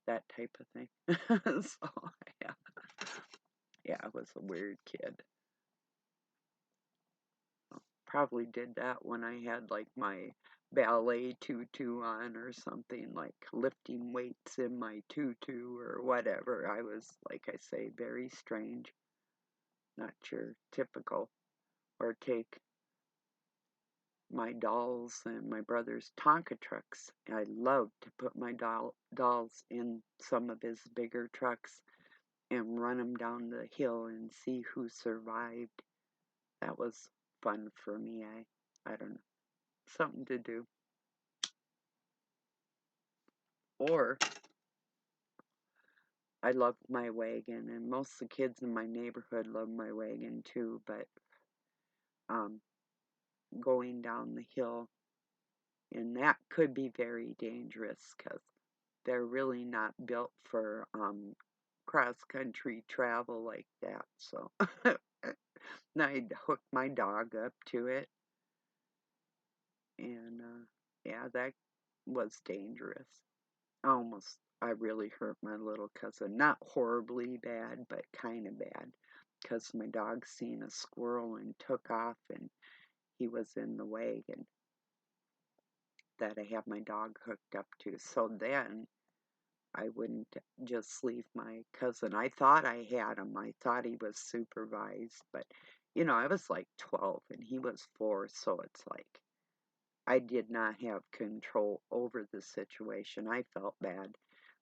that type of thing. So yeah, yeah, I was a weird kid. Probably did that when I had like my ballet tutu on or something, like lifting weights in my tutu or whatever. I was, like I say, very strange, not your typical. Or take my dolls and my brother's Tonka trucks. I loved to put my dolls in some of his bigger trucks and run them down the hill and see who survived. That was fun for me. I don't know, something to do. Or I loved my wagon, and most of the kids in my neighborhood loved my wagon too. But um, going down the hill, and that could be very dangerous because they're really not built for cross-country travel like that. So I'd hook my dog up to it, and yeah, that was dangerous. I really hurt my little cousin. Not horribly bad, but kind of bad, because my dog seen a squirrel and took off, and he was in the wagon that I have my dog hooked up to. So then I wouldn't just leave my cousin. I thought I had him. I thought he was supervised, but you know, I was like 12 and he was 4, so it's like I did not have control over the situation. I felt bad.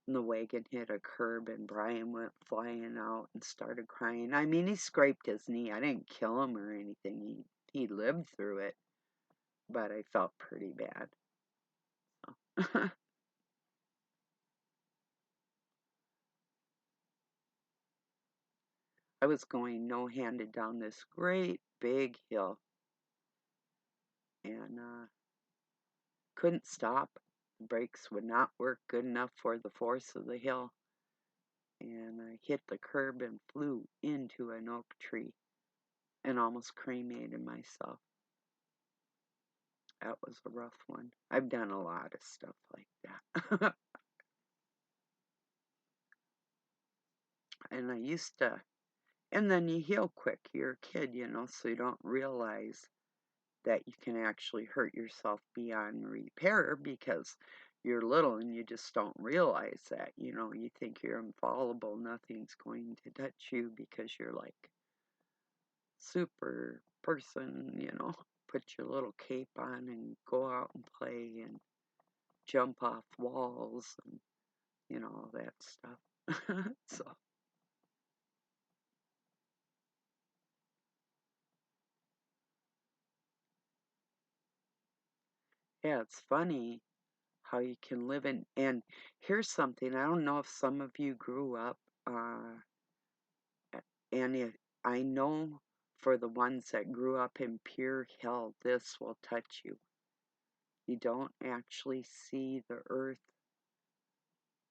And the wagon hit a curb and Brian went flying out and started crying. I mean, he scraped his knee. I didn't kill him or anything. He lived through it, but I felt pretty bad. So. I was going no-handed down this great big hill and couldn't stop. The brakes would not work good enough for the force of the hill. and I hit the curb and flew into an oak tree and almost cremated myself. That was a rough one. I've done a lot of stuff like that. And I used to, and then you heal quick. You're a kid, so you don't realize that you can actually hurt yourself beyond repair because you're little and you just don't realize that. You think you're infallible, nothing's going to touch you because you're like super person, put your little cape on and go out and play and jump off walls and, all that stuff. So, yeah, it's funny how you can live in, and here's something, I don't know if some of you grew up, and I know for the ones that grew up in pure hell, this will touch you. You don't actually see the earth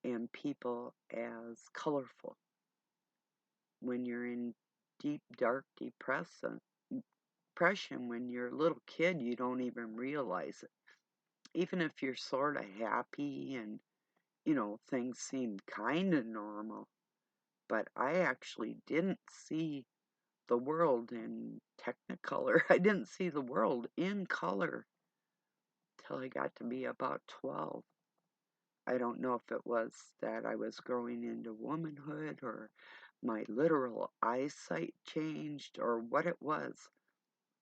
and people as colorful. When you're in deep, dark depression, when you're a little kid, you don't even realize it. Even if you're sort of happy and, things seem kind of normal. But I actually didn't see the world in Technicolor. I didn't see the world in color till I got to be about 12. I don't know if it was that I was growing into womanhood or my literal eyesight changed or what it was,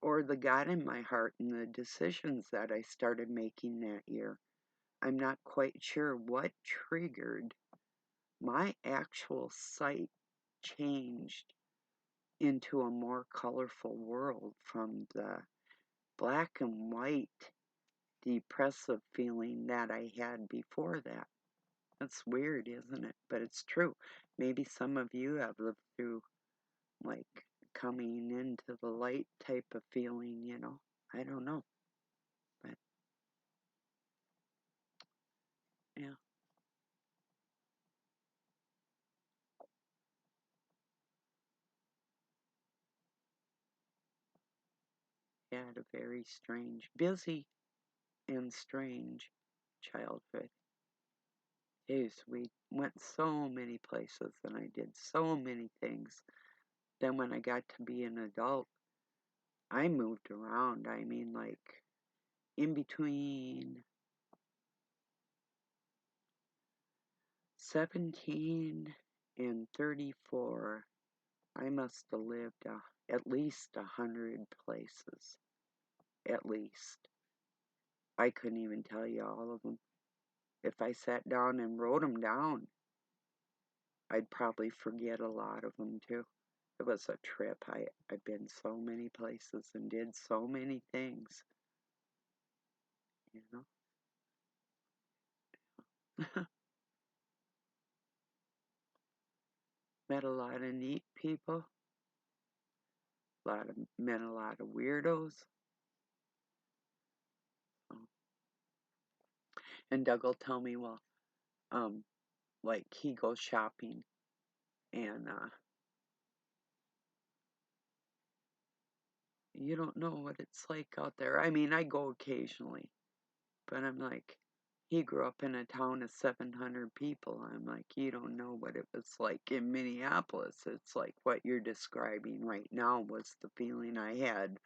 or the God in my heart and the decisions that I started making that year. I'm not quite sure what triggered my actual sight changed into a more colorful world from the black and white depressive feeling that I had before that. That's weird, isn't it? But it's true. Maybe some of you have lived through like coming into the light type of feeling. I don't know. But yeah, I had a very strange, busy and strange childhood. Jeez, we went so many places and I did so many things. Then when I got to be an adult, I moved around. I mean, like, in between 17 and 34, I must have lived at least 100 places. At least. I couldn't even tell you all of them. If I sat down and wrote them down, I'd probably forget a lot of them too. It was a trip. I've been so many places and did so many things, you know. Met a lot of neat people. Met a lot of weirdos. Um, and Doug will tell me, well, um, like he goes shopping and you don't know what it's like out there. I mean, I go occasionally, but I'm like, he grew up in a town of 700 people. I'm like, you don't know what it was like in Minneapolis. It's like what you're describing right now was the feeling I had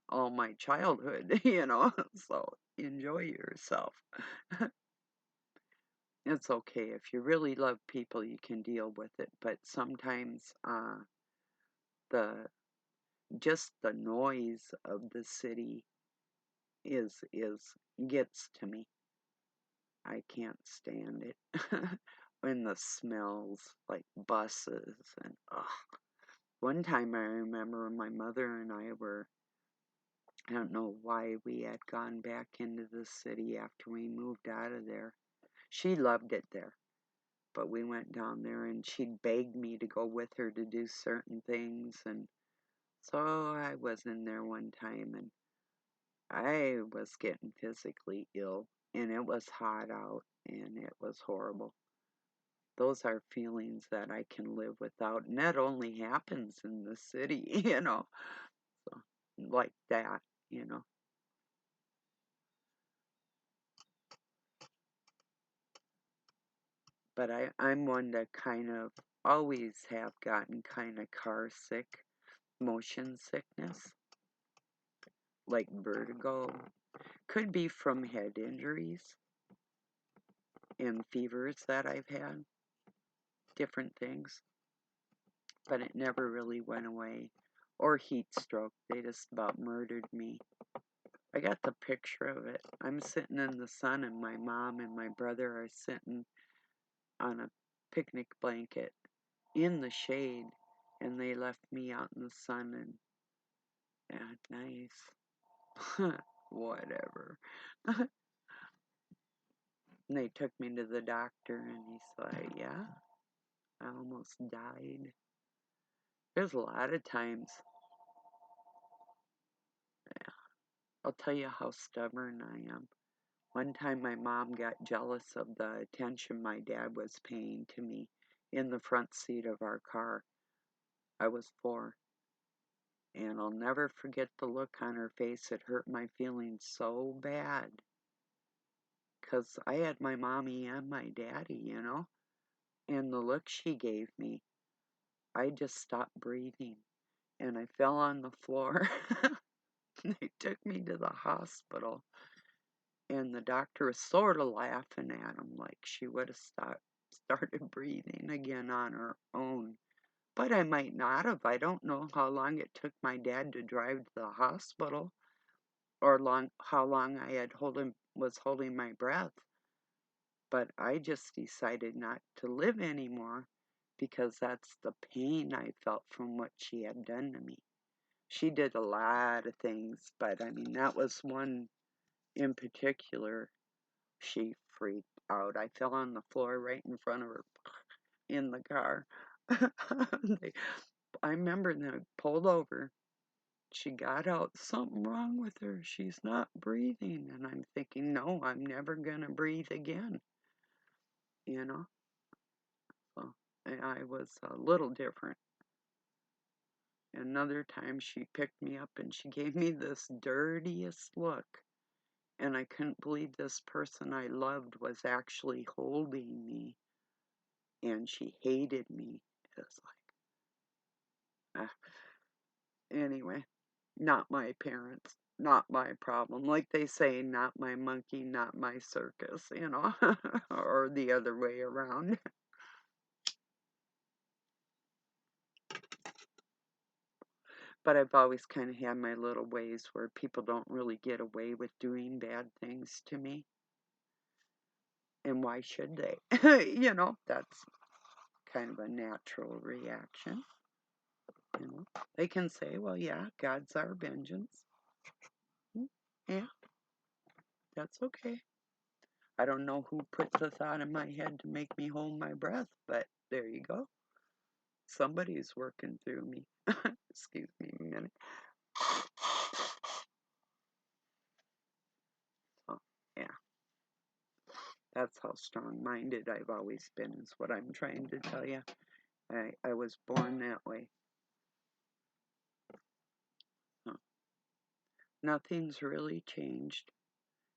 all my childhood. So enjoy yourself. It's okay. If you really love people, you can deal with it. But sometimes the just the noise of the city is gets to me. I can't stand it. And the smells like buses and ugh. One time I remember my mother and I were, I don't know why we had gone back into the city after we moved out of there. She loved it there, but we went down there and she'd begged me to go with her to do certain things, and so I was in there one time and I was getting physically ill and it was hot out and it was horrible. those are feelings that I can live without, and that only happens in the city, so, like that, you know. But I'm one that kind of always have gotten kind of car sick, motion sickness, like vertigo. Could be from head injuries and fevers that I've had, different things, but it never really went away. Or heat stroke, they just about murdered me. I got the picture of it. I'm sitting in the sun, and my mom and my brother are sitting on a picnic blanket in the shade, and they left me out in the sun, and yeah, nice. Whatever. And they took me to the doctor, and he's like, yeah, I almost died. There's a lot of times. Yeah, I'll tell you how stubborn I am. One time my mom got jealous of the attention my dad was paying to me in the front seat of our car. I was 4, and I'll never forget the look on her face. It hurt my feelings so bad, 'cause I had my mommy and my daddy, and the look she gave me, I just stopped breathing, and I fell on the floor. They took me to the hospital, and the doctor was sort of laughing at him like she would have started breathing again on her own. But I might not have. I don't know how long it took my dad to drive to the hospital, or how long I was holding my breath. But I just decided not to live anymore, because that's the pain I felt from what she had done to me. She did a lot of things, but I mean, that was one in particular. She freaked out. I fell on the floor right in front of her in the car. I remember they pulled over. She got out. Something wrong with her. She's not breathing. And I'm thinking, no, I'm never going to breathe again. So I was a little different. Another time she picked me up and she gave me this dirtiest look. And I couldn't believe this person I loved was actually holding me. And she hated me. It's like, anyway, not my parents, not my problem. Like they say, not my monkey, not my circus, or the other way around. But I've always kind of had my little ways where people don't really get away with doing bad things to me. And why should they? That's kind of a natural reaction. They can say, well, yeah, God's our vengeance. Yeah, that's okay. I don't know who put the thought in my head to make me hold my breath, but there you go. Somebody's working through me. Excuse me a minute. So, yeah. That's how strong-minded I've always been, is what I'm trying to tell you. I was born that way. Huh. Nothing's really changed.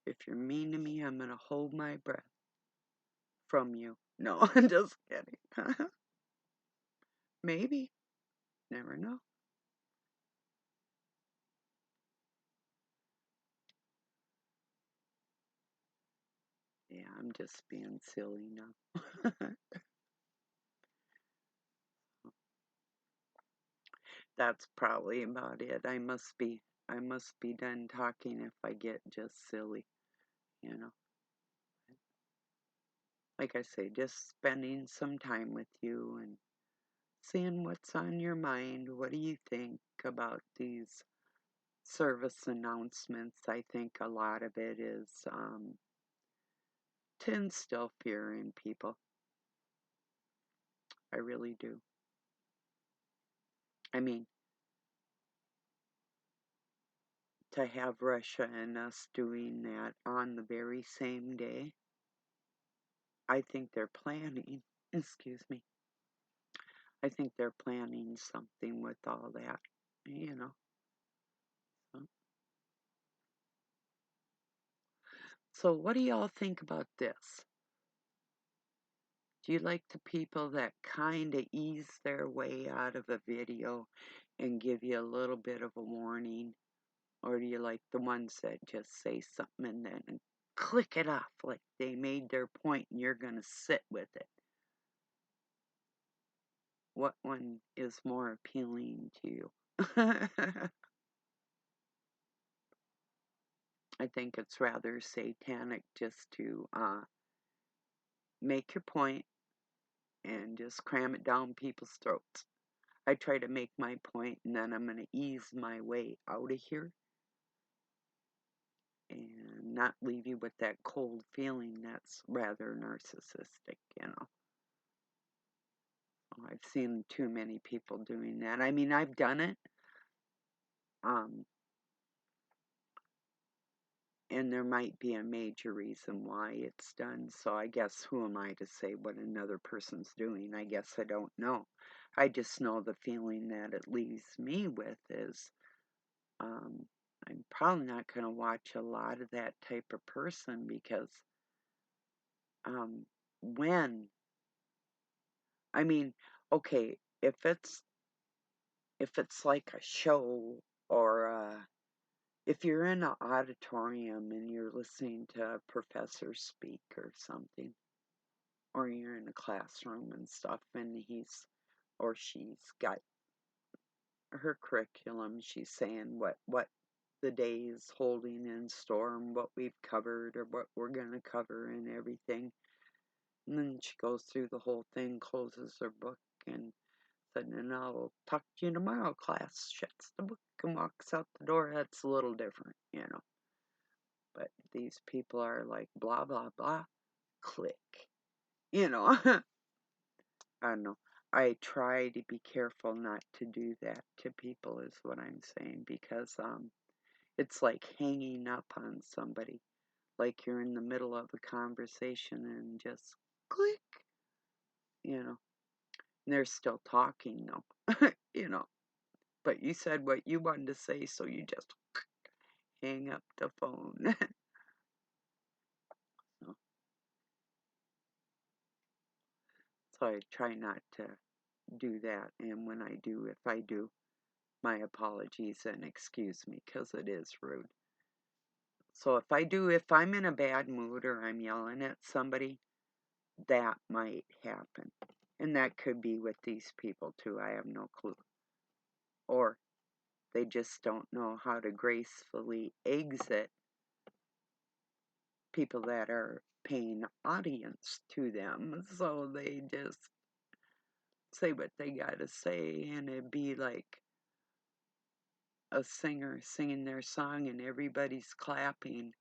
If you're mean to me, I'm going to hold my breath from you. No, I'm just kidding. Maybe. Never know. Yeah, I'm just being silly now. That's probably about it. I must be done talking if I get just silly, you know. Like I say, just spending some time with you and seeing what's on your mind. What do you think about these service announcements? I think a lot of it is to instill fear in people. I really do. I mean, to have Russia and us doing that on the very same day, I think they're planning. Excuse me. I think they're planning something with all that, you know. So what do y'all think about this? Do you like the people that kind of ease their way out of a video and give you a little bit of a warning? Or do you like the ones that just say something and then click it off like they made their point and you're going to sit with it? What one is more appealing to you? I think it's rather satanic just to make your point and just cram it down people's throats. I try to make my point and then I'm going to ease my way out of here and not leave you with that cold feeling that's rather narcissistic, you know. I've seen too many people doing that. I mean, I've done it. And there might be a major reason why it's done. So I guess who am I to say what another person's doing? I guess I don't know. I just know the feeling that it leaves me with is I'm probably not going to watch a lot of that type of person because when, I mean, okay, if it's like a show or if you're in an auditorium and you're listening to a professor speak or something, or you're in a classroom and stuff, and he's or she's got her curriculum, she's saying what the day is holding in store and what we've covered or what we're going to cover and everything. And then she goes through the whole thing, closes her book, and said, and I'll talk to you tomorrow, class. Shuts the book and walks out the door. That's a little different, you know. But these people are like, blah, blah, blah, click. You know, I don't know. I try to be careful not to do that to people, is what I'm saying, because it's like hanging up on somebody. Like you're in the middle of a conversation and just click, you know. And they're still talking, though, you know. But you said what you wanted to say, so you just hang up the phone. so, so I try not to do that. And when I do, if I do, my apologies and excuse me because it is rude. So if I'm in a bad mood or I'm yelling at somebody, that might happen. And that could be with these people too. I have no clue. Or they just don't know how to gracefully exit people that are paying audience to them. So they just say what they gotta say, and it'd be like a singer singing their song and everybody's clapping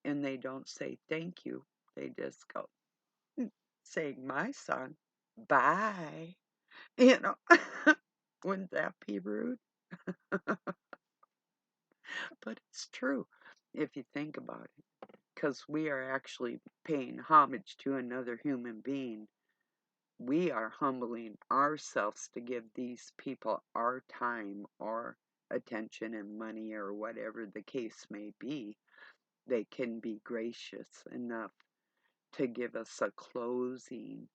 and they don't say thank you. They just go, sing my song. Bye. You know, wouldn't that be rude? But it's true if you think about it, because we are actually paying homage to another human being. We are humbling ourselves to give these people our time or attention and money or whatever the case may be. They can be gracious enough to give us a closing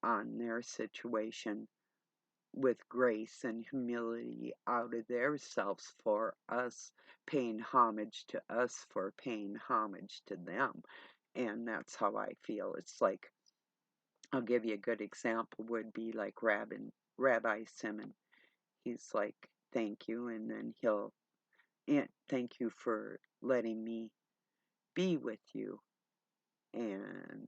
on their situation with grace and humility out of their selves for us, paying homage to us for paying homage to them. And that's how I feel. It's like, I'll give you a good example, would be like Rabbi Simon. He's like, thank you, and then he'll, thank you for letting me be with you, and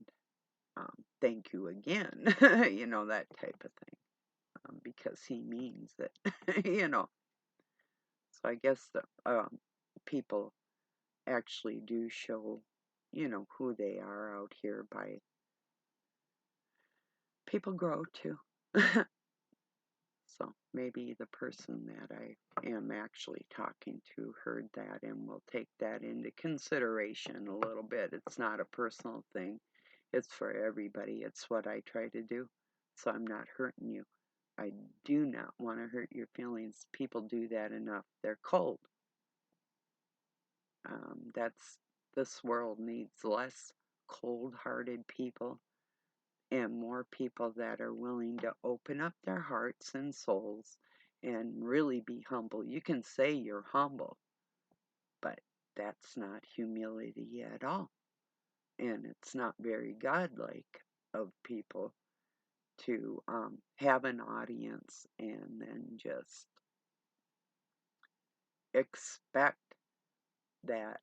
thank you again, you know, that type of thing. Because he means it, you know. So I guess the people actually do show, you know, who they are out here by people grow too. So maybe the person that I am actually talking to heard that and will take that into consideration a little bit. It's not a personal thing. It's for everybody. It's what I try to do. So I'm not hurting you. I do not want to hurt your feelings. People do that enough. They're cold. This world needs less cold-hearted people and more people that are willing to open up their hearts and souls and really be humble. You can say you're humble, but that's not humility at all. And it's not very godlike of people to have an audience and then just expect that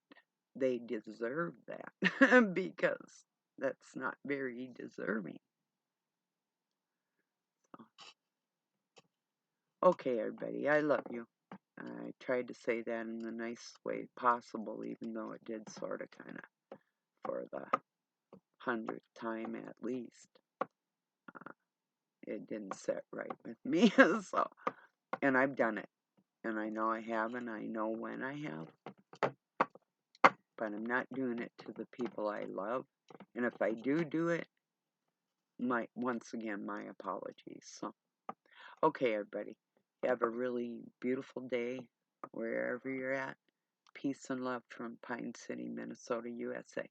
they deserve that because that's not very deserving. So, okay, everybody, I love you. I tried to say that in the nicest way possible, even though it did sort of kind of, for the 100th time at least, it didn't sit right with me. So, and I've done it, and I know I have, and I know when I have, but I'm not doing it to the people I love. And if I do it, once again, my apologies. So, okay, everybody, have a really beautiful day wherever you're at. Peace and love from Pine City, Minnesota, USA.